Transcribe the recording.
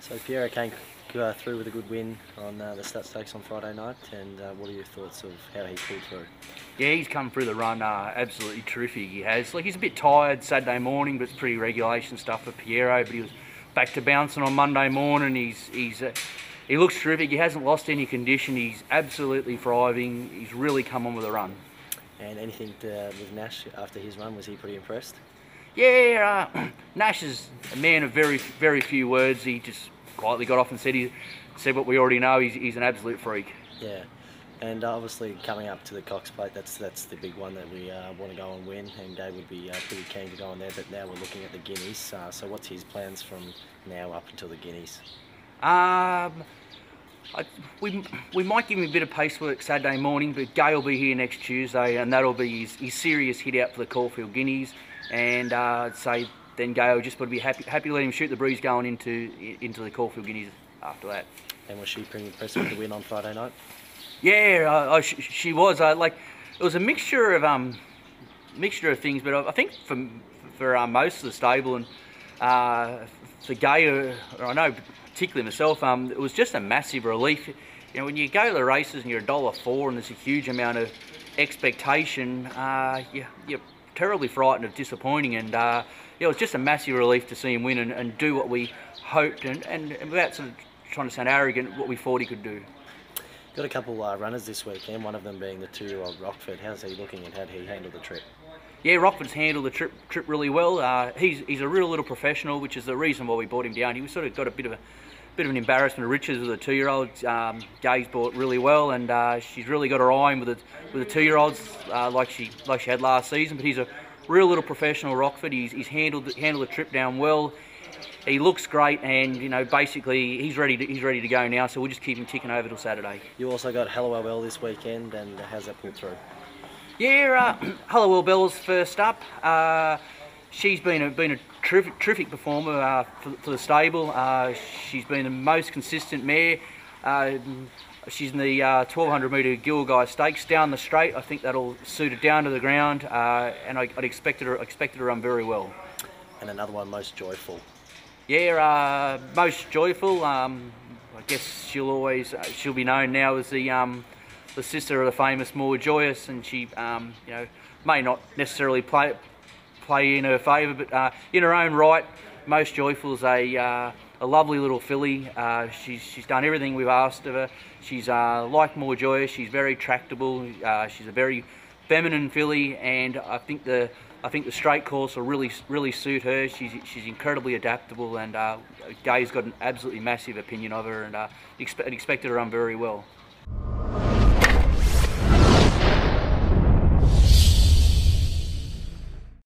So Piero came through with a good win on the Stat Stakes on Friday night, and what are your thoughts of how he pulled through? Yeah, he's come through the run absolutely terrific. He has. Like, he's a bit tired Saturday morning, but it's pretty regulation stuff for Piero. But he was back to bouncing on Monday morning. He looks terrific. He hasn't lost any condition. He's absolutely thriving. He's really come on with a run. And anything with Nash after his run, was he pretty impressed? Yeah, Nash is a man of very few words. He just quietly got off and said what we already know. He's an absolute freak. Yeah, and obviously coming up to the Cox Plate, that's the big one that we want to go and win, and Gabe would be pretty keen to go on there. But now we're looking at the Guineas. So what's his plans from now up until the Guineas? We might give him a bit of pace work Saturday morning, but Gay will be here next Tuesday, and that'll be his serious hit out for the Caulfield Guineas. And then Gay will just be happy to let him shoot the breeze going into the Caulfield Guineas after that. And was she pretty impressed with the win on Friday night? Yeah, she was. It was a mixture of things, but I think for most of the stable and for Gay, I know particularly myself, it was just a massive relief. You know, when you go to the races and you're $1.04 and there's a huge amount of expectation, you're terribly frightened of disappointing, and it was just a massive relief to see him win and do what we hoped, and without sort of trying to sound arrogant, what we thought he could do. Got a couple runners this weekend, one of them being the 2-year-old Rockford. How's he looking, and how did he handle the trip? Yeah, Rockford's handled the trip really well. He's a real little professional, which is the reason why we brought him down. He was sort of got a bit of an embarrassment of riches with the 2-year-old. Gay's bought really well, and she's really got her eye with the 2-year-olds like she had last season. But he's a real little professional, Rockford. He's handled the trip down well. He looks great, and basically he's ready to go now. So we'll just keep him ticking over till Saturday. You also got Hallowell this weekend, and how's that pulled through? Yeah, Hallowell Bell's first up. She's been a terrific performer for the stable. She's been the most consistent mare. She's in the 1200 metre Gilgai Stakes down the straight. I think that'll suit her down to the ground, and I'd expect her to run very well. And another one, Most Joyful. Yeah, Most Joyful. I guess she'll be known now as the sister of the famous More Joyous, and she may not necessarily play in her favour, but in her own right, Most Joyful's a lovely little filly. She's done everything we've asked of her. She's like More Joyous. She's very tractable. She's a very feminine filly, and I think the straight course will really suit her. She's incredibly adaptable, and Gay's got an absolutely massive opinion of her, and expect her to run very well.